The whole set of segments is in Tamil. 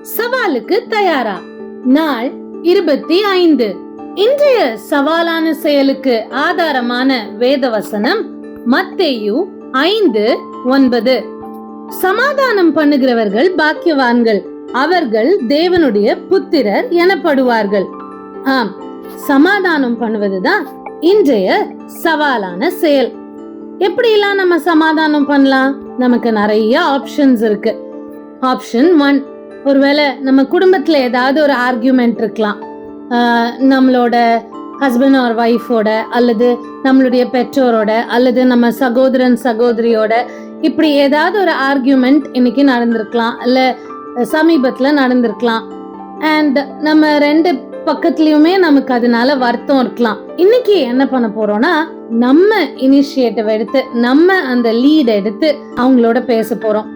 சவாலுக்கு தயாரா? நாள் 25. இன்றைய சவாலான செயலுக்கு ஆதாரமான வேதவசனம் மத்தேயு 5:9. சமாதானம் பண்ணுகிறவர்கள் பாக்கியவான்கள், அவர்கள் தேவனுடைய புத்திரர் எனப்படுவார்கள். ஆம், சமாதானம் பண்ணுவதுதான் இன்றைய சவாலான செயல். எப்படிலாம் நம்ம சமாதானம் பண்ணலாம்? நமக்கு நிறைய ஆப்ஷன்ஸ் இருக்கு. ஆப்ஷன் 1, ஒருவேளை நம்ம குடும்பத்துல ஏதாவது ஒரு ஆர்கியூமெண்ட் இருக்கலாம். நம்மளோட ஹஸ்பண்ட் ஆர் ஒய்ஃபோட, அல்லது நம்மளுடைய பெற்றோரோட, அல்லது நம்ம சகோதரன் சகோதரியோட, இப்படி ஏதாவது ஒரு ஆர்கியூமெண்ட் இன்னைக்கு நடந்திருக்கலாம், இல்ல சமீபத்துல நடந்திருக்கலாம். அண்ட் நம்ம ரெண்டு பக்கத்துலயுமே நமக்கு அதனால வருத்தம் இருக்கலாம். இன்னைக்கு என்ன பண்ண போறோம்னா, நம்ம இனிஷியேட்டிவ் எடுத்து, நம்ம அந்த லீட் எடுத்து அவங்களோட பேச போறோம்.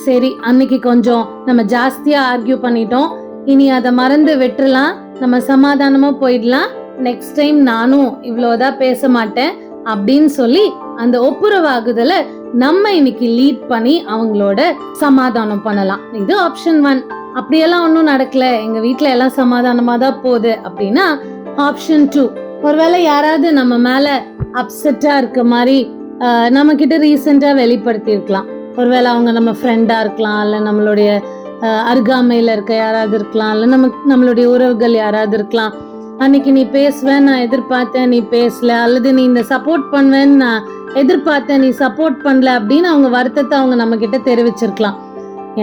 சரி, அன்னைக்கு கொஞ்சம் நம்ம ஜாஸ்தியா ஆர்கியூ பண்ணிட்டோம், இனி அதை மறந்து விட்டுறலாம், நம்ம சமாதானமா போயிடலாம், நெக்ஸ்ட் டைம் நானும் இவ்வளவுதான் பேச மாட்டேன் அப்படின்னு சொல்லி அந்த ஒப்புரவாகுதல நம்ம இன்னைக்கு லீட் பண்ணி அவங்களோட சமாதானம் பண்ணலாம். இது ஆப்ஷன் 1. அப்படியெல்லாம் ஒன்றும் நடக்கல, எங்க வீட்டுல எல்லாம் சமாதானமா தான் போகுது அப்படின்னா ஆப்ஷன் 2, ஒருவேளை யாராவது நம்ம மேல அப்செட்டா இருக்க மாதிரி நம்ம கிட்ட ரீசெண்டா வெளிப்படுத்தி இருக்கலாம். ஒருவேளை அவங்க நம்ம ஃப்ரெண்டா இருக்கலாம், இல்ல நம்மளுடைய அருகாமையில இருக்க யாராவது இருக்கலாம், இல்ல நம்மளுடைய உறவுகள் யாராவது இருக்கலாம். அன்னைக்கு நீ பேசுவேன்னு நான் எதிர்பார்த்தேன், நீ பேசல, அல்லது நீ இந்த சப்போர்ட் பண்ணுவேன்னு நான் எதிர்பார்த்தேன், நீ சப்போர்ட் பண்ணல அப்படின்னு அவங்க வருத்தத்தை அவங்க நம்ம கிட்ட தெரிவிச்சிருக்கலாம்.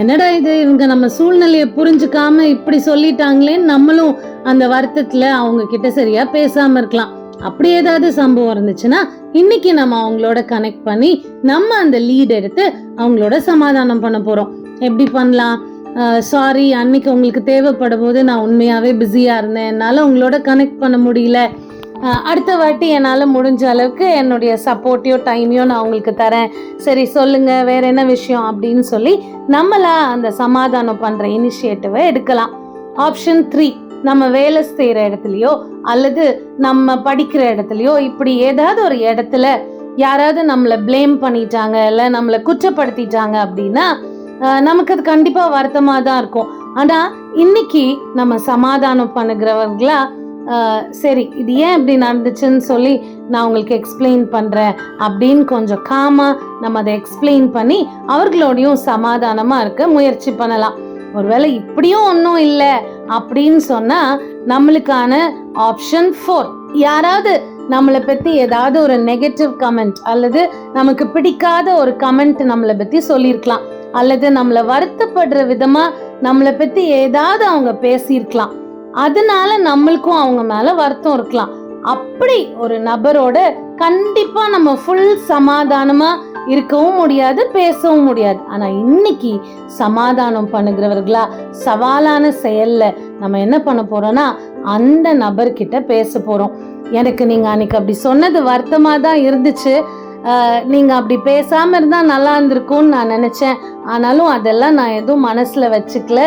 என்னடா இது, இவங்க நம்ம சூழ்நிலையை புரிஞ்சுக்காம இப்படி சொல்லிட்டாங்களேன்னு நம்மளும் அந்த வருத்தத்துல அவங்க கிட்ட சரியா பேசாம இருக்கலாம். அப்படி ஏதாவது சம்பவம் இருந்துச்சுன்னா இன்னைக்கு நம்ம அவங்களோட கனெக்ட் பண்ணி நம்ம அந்த லீட் எடுத்து அவங்களோட சமாதானம் பண்ண போறோம். எப்படி பண்ணலாம்? சாரி, அன்னைக்கு உங்களுக்கு தேவைப்படும் போது நான் உண்மையாவே பிஸியா இருந்தேன், என்னால உங்களோட கனெக்ட் பண்ண முடியல, அடுத்த வாட்டி என்னால முடிஞ்ச அளவுக்கு என்னுடைய சப்போர்ட்டையோ டைமையோ நான் உங்களுக்கு தரேன், சரி சொல்லுங்க வேற என்ன விஷயம் அப்படின்னு சொல்லி நம்மளா அந்த சமாதானம் பண்ற இனிஷியேட்டிவை எடுக்கலாம். ஆப்ஷன் 3, நம்ம வேலை செய்யற இடத்துலயோ அல்லது நம்ம படிக்கிற இடத்துலயோ, இப்படி ஏதாவது ஒரு இடத்துல யாராவது நம்மளை பிளேம் பண்ணிட்டாங்க, இல்ல நம்மளை குற்றப்படுத்திட்டாங்க அப்படின்னா நமக்கு அது கண்டிப்பா வருத்தமா தான் இருக்கும். ஆனா இன்னைக்கு நம்ம சமாதானம் பண்ணுகிறவர்களா, சரி இது ஏன் இப்படி நடந்துச்சுன்னு சொல்லி நான் உங்களுக்கு எக்ஸ்பிளைன் பண்றேன் அப்படின்னு கொஞ்சம் காமா நம்ம அதை எக்ஸ்பிளைன் பண்ணி அவர்களோடையும் சமாதானமா இருக்க முயற்சி பண்ணலாம். ஒருவேளை இப்படியும் ஒன்றும் இல்லை அப்படின்னு சொன்னா நம்மளுக்கான ஆப்ஷன் 4, யாராவது நம்மளை பத்தி ஏதாவது ஒரு நெகட்டிவ் கமெண்ட் அல்லது நமக்கு பிடிக்காத ஒரு கமெண்ட் நம்மளை பத்தி சொல்லியிருக்கலாம், அல்லது நம்மளை வருத்தப்படுற விதமா நம்மளை பத்தி ஏதாவது அவங்க பேசியிருக்கலாம், அதனால நம்மளுக்கும் அவங்க மேல வருத்தம் இருக்கலாம். அப்படி ஒரு நபரோட கண்டிப்பா நம்ம ஃபுல் சமாதானமா இருக்கவும் முடியாது, பேசவும் முடியாது. ஆனா இன்னைக்கு சமாதானம் பண்ணுகிறவர்களா சவாலான செயல்ல நம்ம என்ன பண்ண போறோம்னா, அந்த நபர்கிட்ட பேச போறோம். எனக்கு நீங்க அன்னைக்கு அப்படி சொன்னது வருத்தமா தான் இருந்துச்சு, நீங்க அப்படி பேசாம இருந்தா நல்லா இருந்திருக்கும்னு நான் நினைச்சேன், ஆனாலும் அதெல்லாம் நான் எதுவும் மனசுல வச்சுக்கல,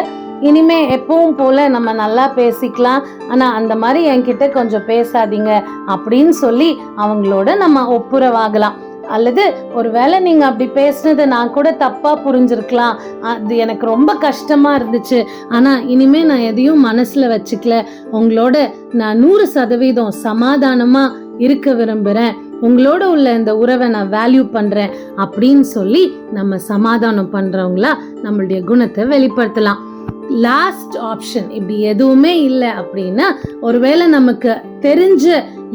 இனிமே எப்பவும் போல நம்ம நல்லா பேசிக்கலாம், ஆனா அந்த மாதிரி என்கிட்ட கொஞ்சம் பேசாதீங்க அப்படின்னு சொல்லி அவங்களோட நம்ம ஒப்புரவாகலாம். அல்லது ஒருவேளை நீங்க அப்படி பேசுனதை நான் கூட தப்பா புரிஞ்சிருக்கலாம், அது எனக்கு ரொம்ப கஷ்டமா இருந்துச்சு, ஆனா இனிமே நான் எதையும் மனசுல வச்சுக்கல, உங்களோட நான் 100% சமாதானமா இருக்க விரும்புறேன், உங்களோட உள்ள இந்த உறவை நான் வேல்யூ பண்றேன் அப்படின்னு சொல்லி நம்ம சமாதானம் பண்றவங்களா நம்மளுடைய குணத்தை வெளிப்படுத்தலாம். லாஸ்ட் ஆப்ஷன், இப்படி எதுவுமே இல்லை அப்படின்னா, ஒருவேளை நமக்கு தெரிஞ்ச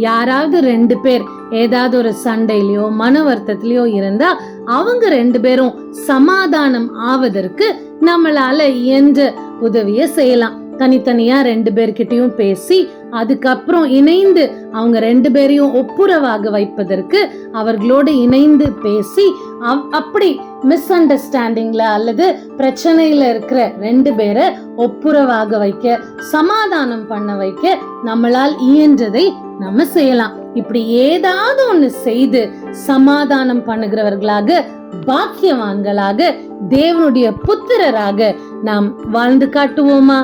யாராவது 2 பேர் ஏதாவது ஒரு சண்டையிலயோ மன வருத்தத்திலயோ இருந்தா அவங்க 2 பேரும் சமாதானம் ஆவதற்கு நம்மளால இயன்ற உதவிய செய்யலாம். தனித்தனியா 2 பேர்கிட்டயும் பேசி அதுக்கப்புறம் இணைந்து அவங்க 2 பேரையும் ஒப்புரவாக வைப்பதற்கு அவர்களோடு இணைந்து பேசி அப்படி மிஸ் அண்டர்ஸ்டாண்டிங்ல அல்லது பிரச்சனையில இருக்கிற 2 பேரை ஒப்புரவாக வைக்க, சமாதானம் பண்ண வைக்க நம்மளால் இயன்றதை நம்ம செய்யலாம். இப்படி ஏதாவது ஒண்ணு செய்து சமாதானம் பண்ணுகிறவர்களாக, பாக்கியவான்களாக, தேவனுடைய புத்திரராக நாம் வாழ்ந்து காட்டுவோமா?